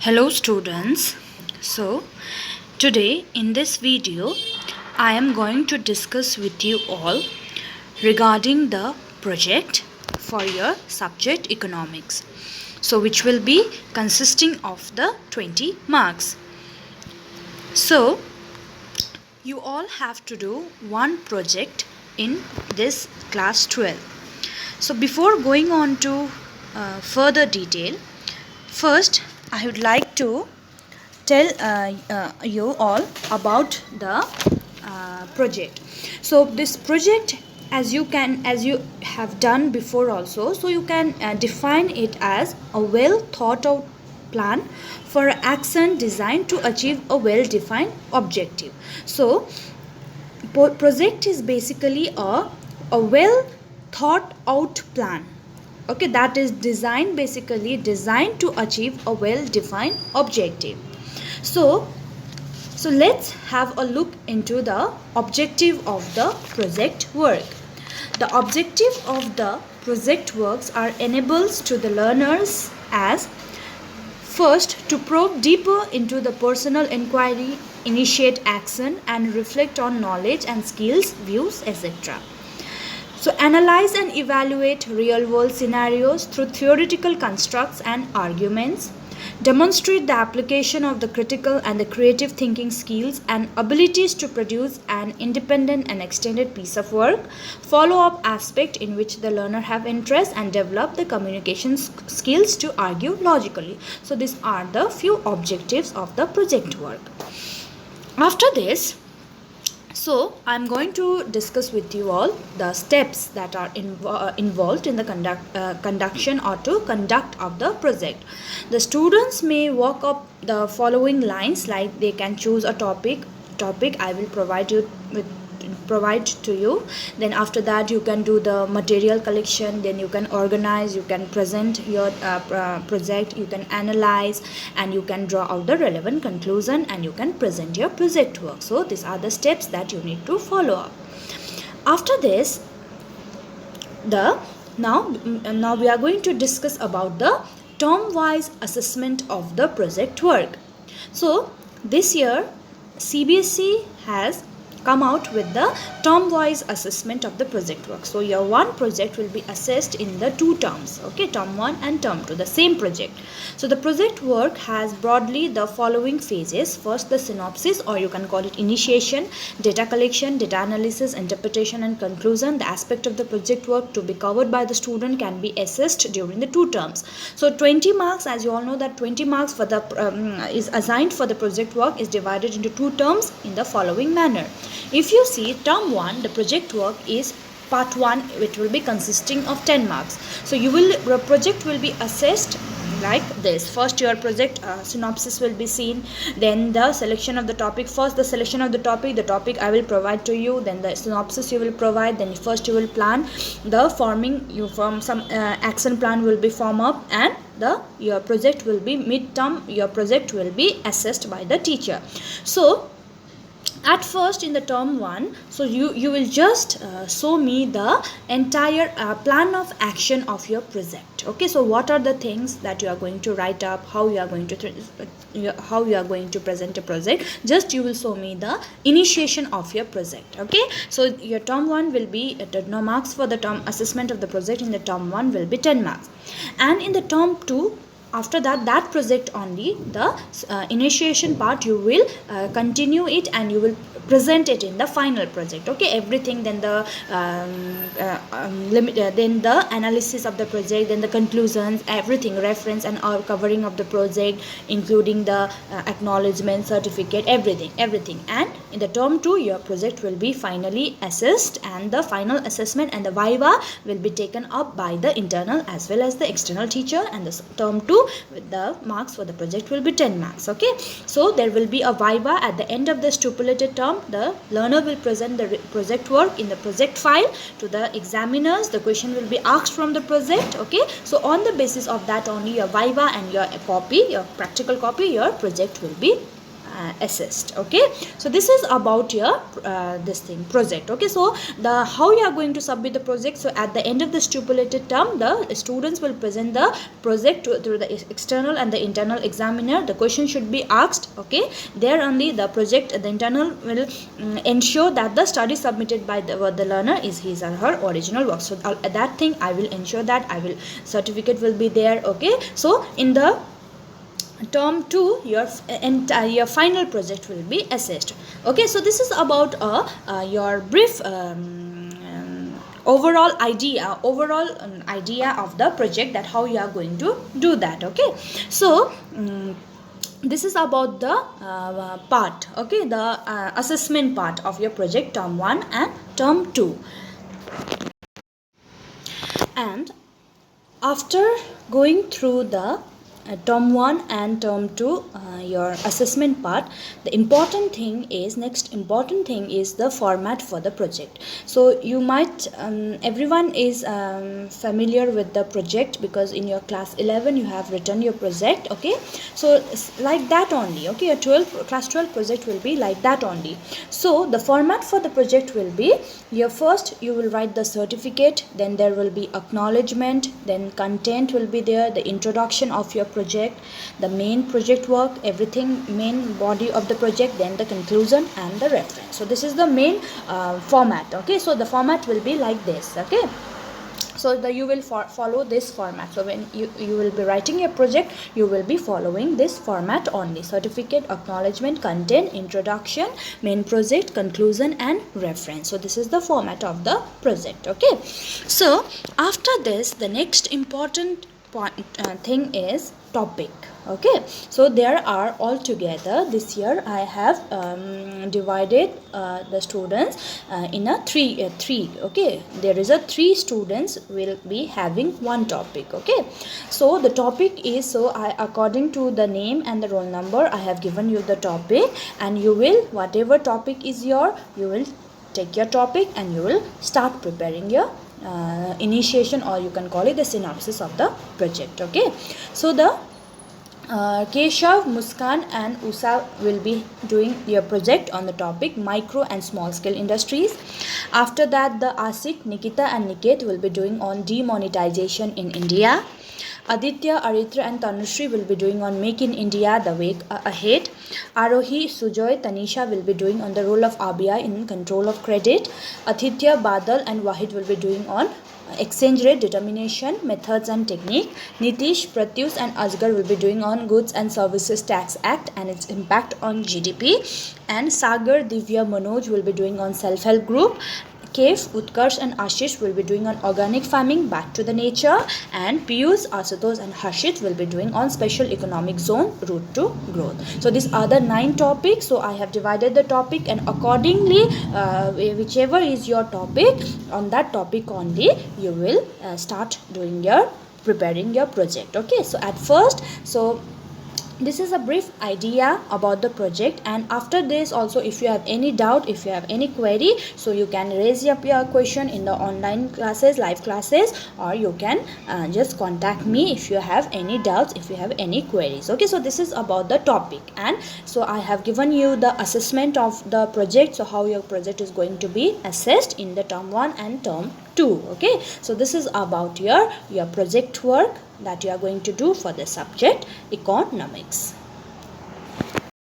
Hello students. So today in this video I am going to discuss with you all regarding the project for your subject economics. So which will be consisting of the 20 marks. So you all have to do one project in this class 12. So before going on to further detail, first I would like to tell you all about the project. So this project, as you have done before also, so you can define it as a well thought out plan for action designed to achieve a well defined objective. So project is basically a well thought out plan, okay, that is designed to achieve a well defined objective. So let's have a look into the objective of the project work. The objective of the project works are enables to the learners as first to probe deeper into the personal inquiry, initiate action and reflect on knowledge and skills, views, etc. So analyze and evaluate real world scenarios through theoretical constructs and arguments. Demonstrate the application of the critical and the creative thinking skills and abilities to produce an independent and extended piece of work. Follow up aspect in which the learner have interest and develop the communication skills to argue logically. So these are the few objectives of the project work. After this, so I'm going to discuss with you all the steps that are involved in the conduction or to conduct of the project. The students may walk up the following lines, like they can choose a topic I will provide to you. Then after that you can do the material collection, then you can organize, you can present your project, you can analyze, and you can draw out the relevant conclusion, and you can present your project work. So these are the steps that you need to follow up. After this, now we are going to discuss about the term wise assessment of the project work. So this year CBSE has come out with the term wise assessment of the project work. So your one project will be assessed in the two terms, okay, term 1 and term 2, the same project. So the project work has broadly the following phases. First, the synopsis, or you can call it initiation, data collection, data analysis, interpretation and conclusion. The aspect of the project work to be covered by the student can be assessed during the two terms. So 20 marks, as you all know that 20 marks for the is assigned for the project work, is divided into two terms in the following manner. If you see term 1, the project work is part 1, which will be consisting of 10 marks. So your project will be assessed like this. First, your project synopsis will be seen, then the selection of the topic. First, the selection of the topic I will provide to you, then the synopsis you will provide, then first you will plan the some action plan will be formed up, and your project will be midterm, your project will be assessed by the teacher. So at first in the term 1, so you will just show me the entire plan of action of your project, okay. So what are the things that you are going to write up, how you are going to present a project, just you will show me the initiation of your project, okay. So your term 1 will be no marks for the term assessment of the project in the term 1 will be 10 marks, and in the term 2, after that project only, the initiation part you will continue it, and you will present it in the final project, okay, everything. Then the then the analysis of the project, then the conclusions, everything, reference and covering of the project, including the acknowledgement, certificate, everything. And in the term 2, your project will be finally assessed, and the final assessment and the viva will be taken up by the internal as well as the external teacher, and the term 2 with the marks for the project will be 10 marks, okay. So there will be a viva at the end of the stipulated term. The learner will present the project work in the project file to the examiners. The question will be asked from the project, okay. So on the basis of that only, your viva and your copy, your practical copy, your project will be assessed. Okay, so this is about your this thing project. Okay, so the how you are going to submit the project. So at the end of the stipulated term, the students will present the project through the external and the internal examiner. The question should be asked. Okay, there only the project, the internal will ensure that the study submitted by the learner is his or her original work. So that thing I will ensure that I will certificate will be there. Okay, so in the term 2 your entire final project will be assessed. Okay, so this is about your brief overall idea of the project, that how you are going to do that. Okay, so this is about the part, okay, the assessment part of your project, term 1 and term 2. And after going through the term 1 and term 2 your assessment part, the important thing is the format for the project. So you might everyone is familiar with the project, because in your class 11 you have written your project. Okay, so like that only. Okay, your class 12 project will be like that only. So the format for the project will be, your first you will write the certificate, then there will be acknowledgement, then content will be there, the introduction of your project, the main project work, everything, main body of the project, then the conclusion and the reference. So this is the main format. Okay, so the format will be like this. Okay, so you will follow this format. So when you will be writing your project, you will be following this format only: certificate, acknowledgement, content, introduction, main project, conclusion and reference. So this is the format of the project. Okay, so after this, the next important thing is topic. Okay, so there are altogether this year I have divided the students in a three. Okay, there is a 3 students will be having one topic. Okay, so the topic is, so I, according to the name and the roll number, I have given you the topic, and you will, whatever topic is your, you will take your topic and you will start preparing your initiation, or you can call it the synopsis of the project. Okay, so the Keshav, Muskan and Usha will be doing your project on the topic micro and small scale industries. After that, the Asik, Nikita and Niket will be doing on demonetization in India. Aditya, Aritra and Tanushree will be doing on Make in India, the way ahead. Arohi, Sujoy, Tanisha will be doing on the role of RBI in control of credit. Aditya, Badal and Wahid will be doing on exchange rate determination, methods and technique. Nitish, Pratyush and Asgar will be doing on Goods and Services Tax Act and its impact on GDP. And Sagar, Divya, Manoj will be doing on self-help group. Kev, Utkarsh and Ashish will be doing on organic farming, back to the nature. And Piyush, Asutosh and Harshit will be doing on special economic zone, route to growth. So these are the 9 topics. So I have divided the topic, and accordingly whichever is your topic, on that topic only you will start doing your preparing your project. Okay, so at first, so this is a brief idea about the project, and after this also, if you have any doubt, if you have any query, so you can raise up your question in the online classes, live classes, or you can just contact me if you have any doubts, if you have any queries. Okay, so this is about the topic, and so I have given you the assessment of the project, so how your project is going to be assessed in the term 1 and term 2. Okay, so this is about your project work that you are going to do for the subject economics.